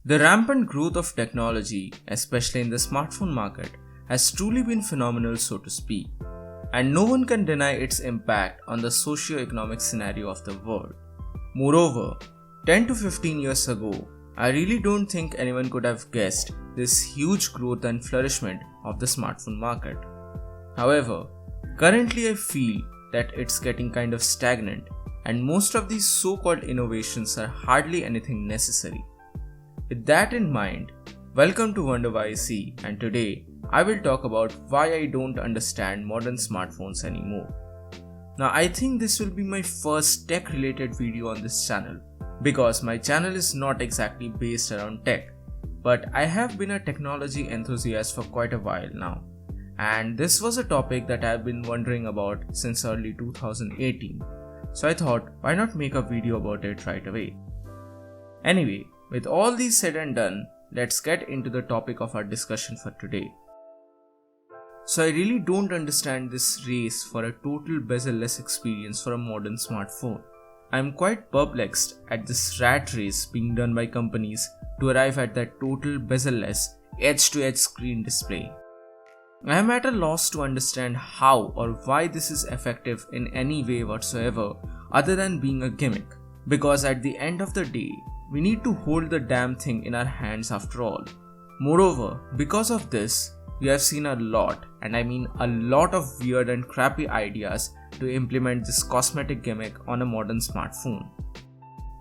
The rampant growth of technology, especially in the smartphone market, has truly been phenomenal, so to speak, and no one can deny its impact on the socio-economic scenario of the world. Moreover, 10 to 15 years ago, I really don't think anyone could have guessed this huge growth and flourishment of the smartphone market. However, currently I feel that it's getting kind of stagnant, and most of these so-called innovations are hardly anything necessary. With that in mind, welcome to WonderYC, and today I will talk about why I don't understand modern smartphones anymore. Now I think this will be my first tech related video on this channel because my channel is not exactly based around tech, but I have been a technology enthusiast for quite a while now, and this was a topic that I have been wondering about since early 2018, so I thought why not make a video about it right away. Anyway, with all these said and done, let's get into the topic of our discussion for today. So I really don't understand this race for a total bezel-less experience for a modern smartphone. I am quite perplexed at this rat race being done by companies to arrive at that total bezel-less edge-to-edge screen display. I am at a loss to understand how or why this is effective in any way whatsoever other than being a gimmick, because at the end of the day, we need to hold the damn thing in our hands after all. Moreover, because of this, we have seen a lot, and I mean a lot of weird and crappy ideas to implement this cosmetic gimmick on a modern smartphone.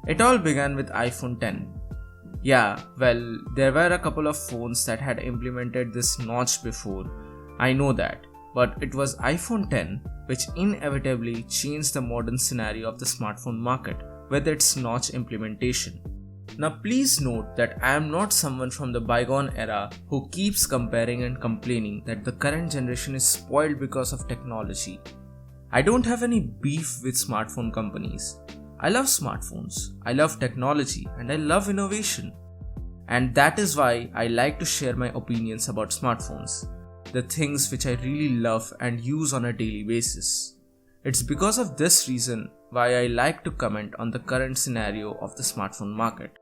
It all began with iPhone X. Yeah, well, there were a couple of phones that had implemented this notch before, I know that, but it was iPhone X which inevitably changed the modern scenario of the smartphone market with its notch implementation. Now please note that I am not someone from the bygone era who keeps comparing and complaining that the current generation is spoiled because of technology. I don't have any beef with smartphone companies. I love smartphones, I love technology, and I love innovation. And that is why I like to share my opinions about smartphones, the things which I really love and use on a daily basis. It's because of this reason why I like to comment on the current scenario of the smartphone market.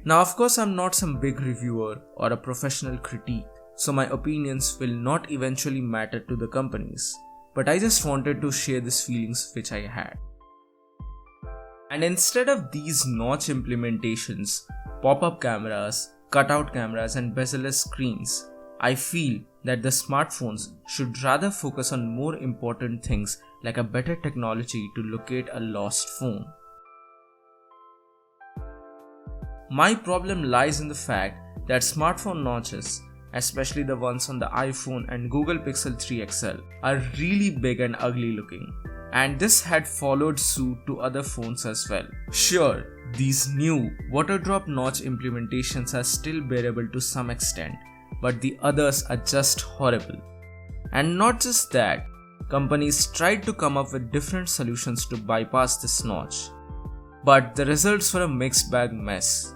Now of course I'm not some big reviewer or a professional critique, so my opinions will not eventually matter to the companies, but I just wanted to share these feelings which I had. And instead of these notch implementations, pop-up cameras, cutout cameras and bezel-less screens, I feel that the smartphones should rather focus on more important things like a better technology to locate a lost phone. My problem lies in the fact that smartphone notches, especially the ones on the iPhone and Google Pixel 3 XL, are really big and ugly looking, and this had followed suit to other phones as well. Sure, these new water drop notch implementations are still bearable to some extent, but the others are just horrible. And not just that, companies tried to come up with different solutions to bypass this notch, but the results were a mixed bag mess.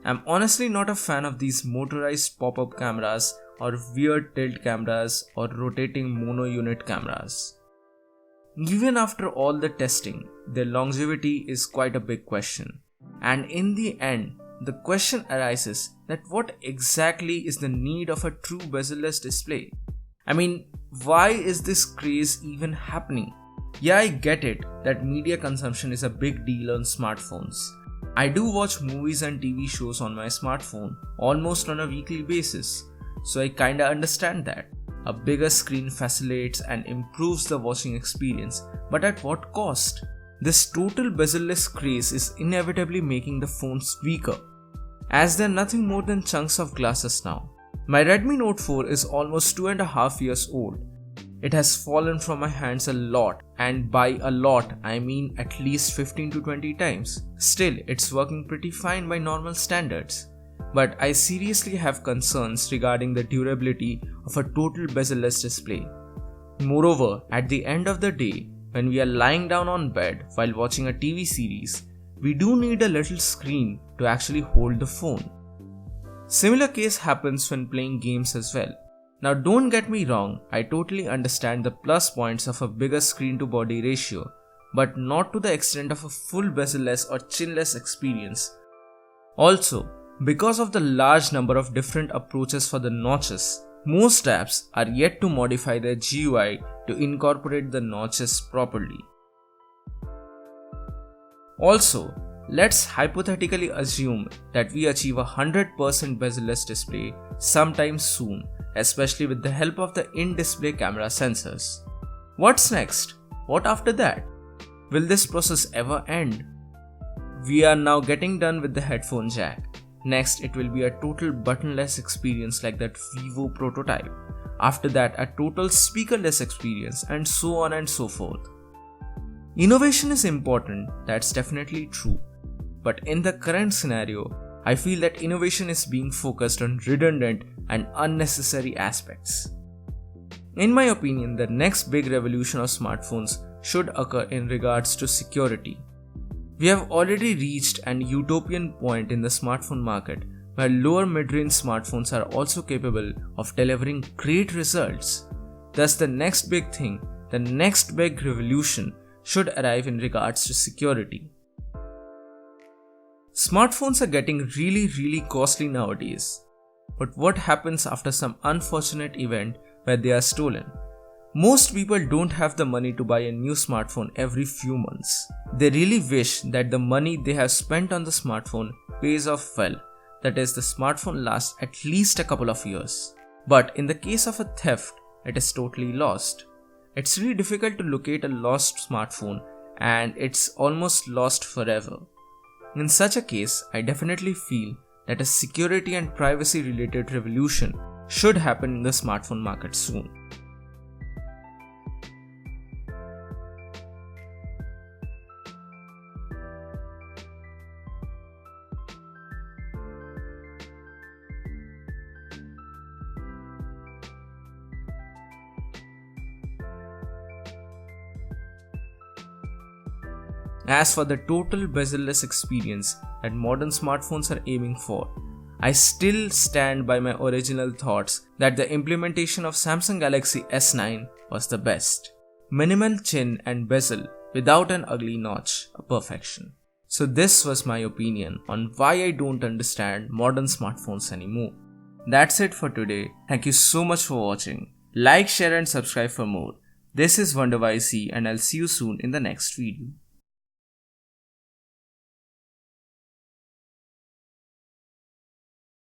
I'm honestly not a fan of these motorized pop-up cameras or weird tilt cameras or rotating mono unit cameras. Even after all the testing, their longevity is quite a big question. And in the end, the question arises that what exactly is the need of a true bezel-less display? I mean, why is this craze even happening? Yeah, I get it that media consumption is a big deal on smartphones. I do watch movies and TV shows on my smartphone almost on a weekly basis, so I kinda understand that. A bigger screen facilitates and improves the watching experience, but at what cost? This total bezel-less craze is inevitably making the phones weaker, as they're nothing more than chunks of glasses now. My Redmi Note 4 is almost 2.5 years old. It has fallen from my hands a lot, and by a lot I mean at least 15 to 20 times. Still, it's working pretty fine by normal standards. But I seriously have concerns regarding the durability of a total bezel-less display. Moreover, at the end of the day, when we are lying down on bed while watching a TV series, we do need a little screen to actually hold the phone. Similar case happens when playing games as well. Now don't get me wrong, I totally understand the plus points of a bigger screen to body ratio, but not to the extent of a full bezel-less or chin-less experience. Also, Because of the large number of different approaches for the notches, most apps are yet to modify their GUI to incorporate the notches properly. Also, let's hypothetically assume that we achieve a 100% bezel-less display sometime soon, especially with the help of the in-display camera sensors. What's next? What after that? Will this process ever end? We are now getting done with the headphone jack. Next, it will be a total buttonless experience like that Vivo prototype. After that, a total speakerless experience, and so on and so forth. Innovation is important, that's definitely true. But in the current scenario, I feel that innovation is being focused on redundant and unnecessary aspects. In my opinion, the next big revolution of smartphones should occur in regards to security. We have already reached an utopian point in the smartphone market where lower mid-range smartphones are also capable of delivering great results. Thus, the next big thing, the next big revolution should arrive in regards to security. Smartphones are getting really costly nowadays. But what happens after some unfortunate event where they are stolen? Most people don't have the money to buy a new smartphone every few months. They really wish that the money they have spent on the smartphone pays off well, that is, the smartphone lasts at least a couple of years. But in the case of a theft, it is totally lost. It's really difficult to locate a lost smartphone, and it's almost lost forever. In such a case, I definitely feel that a security and privacy related revolution should happen in the smartphone market soon. As for the total bezel-less experience that modern smartphones are aiming for, I still stand by my original thoughts that the implementation of Samsung Galaxy S9 was the best. Minimal chin and bezel without an ugly notch, a perfection. So this was my opinion on why I don't understand modern smartphones anymore. That's it for today. Thank you so much for watching. Like, share and subscribe for more. This is WonderYC and I'll see you soon in the next video.